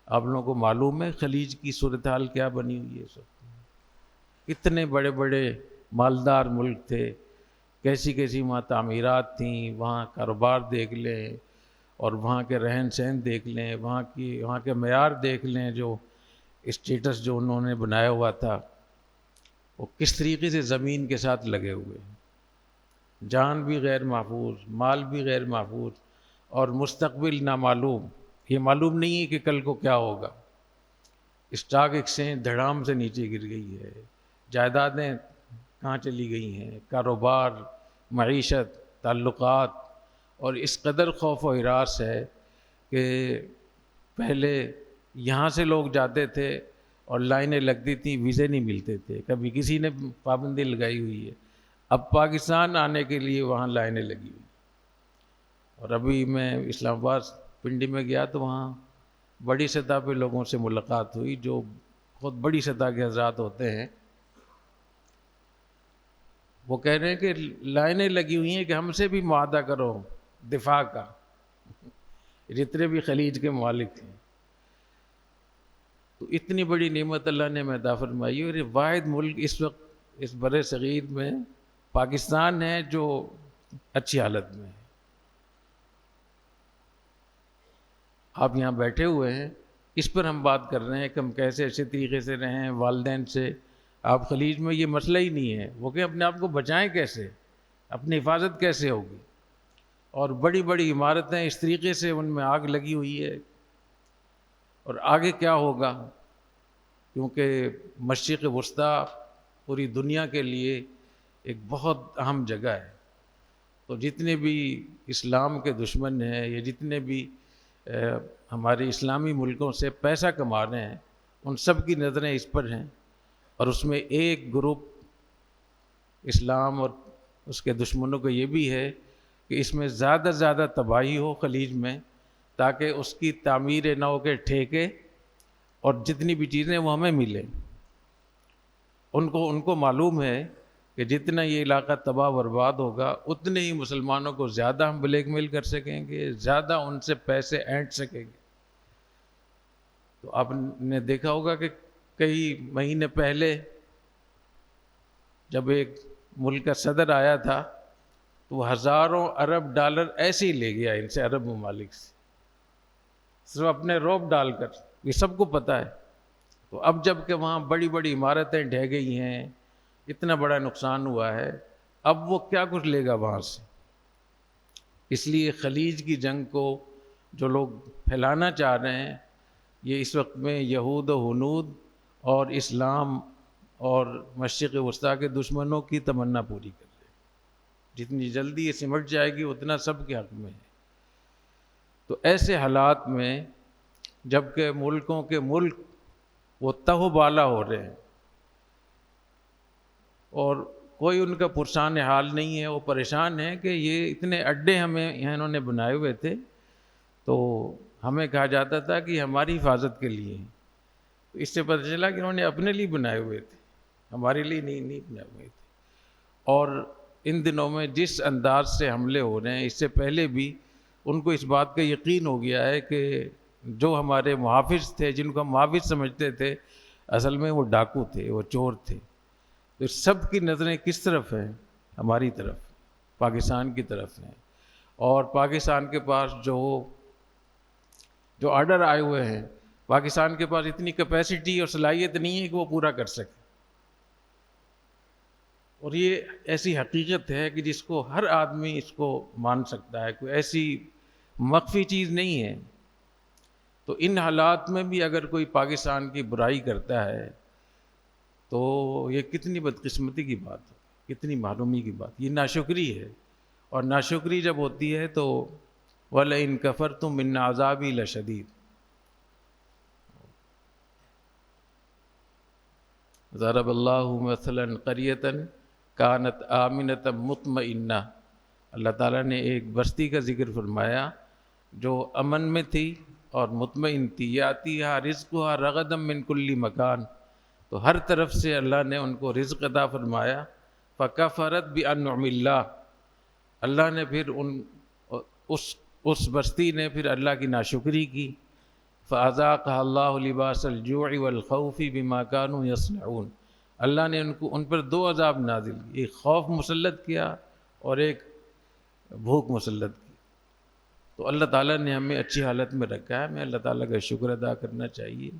آپ لوگوں کو معلوم ہے خلیج کی صورتحال کیا بنی ہوئی ہے سب، اتنے بڑے بڑے مالدار ملک تھے، کیسی کیسی وہاں تعمیرات تھیں، وہاں کاروبار دیکھ لیں اور وہاں کے رہن سہن دیکھ لیں، وہاں کے معیار دیکھ لیں، جو اسٹیٹس جو انہوں نے بنایا ہوا تھا، وہ کس طریقے سے زمین کے ساتھ لگے ہوئے ہیں، جان بھی غیر محفوظ، مال بھی غیر محفوظ، اور مستقبل نامعلوم، یہ معلوم نہیں ہے کہ کل کو کیا ہوگا۔ اسٹاک ایکسچینج دھڑام سے نیچے گر گئی ہے، جائیدادیں کہاں چلی گئی ہیں، کاروبار، معیشت، تعلقات، اور اس قدر خوف و ہراس ہے کہ پہلے یہاں سے لوگ جاتے تھے اور لائنیں لگتی تھیں، ویزے نہیں ملتے تھے، کبھی کسی نے پابندی لگائی ہوئی ہے، اب پاکستان آنے کے لیے وہاں لائنیں لگی ہوئی۔ اور ابھی میں اسلام آباد پنڈی میں گیا تو وہاں بڑی سطح پہ لوگوں سے ملاقات ہوئی، جو بہت بڑی سطح کے حضرات ہوتے ہیں، وہ کہہ رہے ہیں کہ لائنیں لگی ہوئی ہیں کہ ہم سے بھی معاہدہ کرو دفاع کا، جتنے بھی خلیج کے ممالک ہیں۔ تو اتنی بڑی نعمت اللہ نے عطا فرمائی، اور یہ واحد ملک اس وقت اس بر صغیر میں پاکستان ہے جو اچھی حالت میں ہے۔ آپ یہاں بیٹھے ہوئے ہیں، اس پر ہم بات کر رہے ہیں کہ ہم کیسے اچھے طریقے سے رہیں والدین سے۔ آپ خلیج میں یہ مسئلہ ہی نہیں ہے، وہ کہ اپنے آپ کو بچائیں کیسے، اپنی حفاظت کیسے ہوگی، اور بڑی بڑی عمارتیں اس طریقے سے ان میں آگ لگی ہوئی ہے، اور آگے کیا ہوگا، کیونکہ مشرق وسطیٰ پوری دنیا کے لیے ایک بہت اہم جگہ ہے۔ تو جتنے بھی اسلام کے دشمن ہیں، یا جتنے بھی ہمارے اسلامی ملکوں سے پیسہ کما رہے ہیں، ان سب کی نظریں اس پر ہیں، اور اس میں ایک گروپ اسلام اور اس کے دشمنوں کو یہ بھی ہے کہ اس میں زیادہ سے زیادہ تباہی ہو خلیج میں، تاکہ اس کی تعمیر نو کے ٹھیکے اور جتنی بھی چیزیں وہ ہمیں ملیں۔ ان کو معلوم ہے کہ جتنا یہ علاقہ تباہ برباد ہوگا، اتنے ہی مسلمانوں کو زیادہ ہم بلیک میل کر سکیں گے، زیادہ ان سے پیسے اینٹ سکیں گے۔ تو آپ نے دیکھا ہوگا کہ کئی مہینے پہلے جب ایک ملک کا صدر آیا تھا تو وہ ہزاروں ارب ڈالر ایسے ہی لے گیا ان سے، عرب ممالک سے، صرف اپنے روب ڈال کر، یہ سب کو پتہ ہے۔ تو اب جب کہ وہاں بڑی بڑی عمارتیں ڈھہ گئی ہیں، اتنا بڑا نقصان ہوا ہے، اب وہ کیا کچھ لے گا وہاں سے؟ اس لیے خلیج کی جنگ کو جو لوگ پھیلانا چاہ رہے ہیں، یہ اس وقت میں یہود و ہنود اور اسلام اور مشرق وسطیٰ کے دشمنوں کی تمنا پوری کر رہے ہیں۔ جتنی جلدی یہ سمٹ جائے گی اتنا سب کے حق میں ہے۔ تو ایسے حالات میں جب کہ ملکوں کے ملک وہ تہو بالا ہو رہے ہیں اور کوئی ان کا پرسان حال نہیں ہے، وہ پریشان ہیں کہ یہ اتنے اڈے ہمیں یہاں انہوں نے بنائے ہوئے تھے، تو ہمیں کہا جاتا تھا کہ ہماری حفاظت کے لیے، تو اس سے پتہ چلا کہ انہوں نے اپنے لیے بنائے ہوئے تھے، ہمارے لیے نہیں بنائے ہوئے تھے۔ اور ان دنوں میں جس انداز سے حملے ہو رہے ہیں، اس سے پہلے بھی ان کو اس بات کا یقین ہو گیا ہے کہ جو ہمارے محافظ تھے، جن کو ہم محافظ سمجھتے تھے، اصل میں وہ ڈاکو تھے، وہ چور تھے۔ تو سب کی نظریں کس طرف ہیں؟ ہماری طرف، پاکستان کی طرف ہیں، اور پاکستان کے پاس جو آرڈر آئے ہوئے ہیں، پاکستان کے پاس اتنی کیپیسٹی اور صلاحیت نہیں ہے کہ وہ پورا کر سکے۔ اور یہ ایسی حقیقت ہے کہ جس کو ہر آدمی اس کو مان سکتا ہے، کوئی ایسی مخفی چیز نہیں ہے۔ تو ان حالات میں بھی اگر کوئی پاکستان کی برائی کرتا ہے تو یہ کتنی بدقسمتی کی بات ہے، کتنی معلومی کی بات، یہ ناشکری ہے، اور ناشکری جب ہوتی ہے تو وَلَئِن كَفَرْتُمْ إِنَّ عَذَابِي لَشَدِيدٌ۔ ضرب اللہ مثلا قریۃ کانت آمنۃ مطمئنہ، اللہ تعالیٰ نے ایک بستی کا ذکر فرمایا جو امن میں تھی اور مطمئن تھی، یاتیہا رزقہا رغدا من کل مکان، تو ہر طرف سے اللہ نے ان کو رزق عطا فرمایا۔ فکفرت بانعم اللہ، اللہ نے پھر اس بستی نے پھر اللہ کی ناشکری کی۔ فَأَذَاقَهَا اللَّهُ لِبَاسَ الْجُوعِ وَالْخَوْفِ بِمَا كَانُوا يَصْنَعُونَ، اللہ نے ان پر دو عذاب نازل کیے، ایک خوف مسلط کیا اور ایک بھوک مسلط کی۔ تو اللہ تعالیٰ نے ہمیں اچھی حالت میں رکھا ہے، ہمیں اللہ تعالیٰ کا شکر ادا کرنا چاہیے۔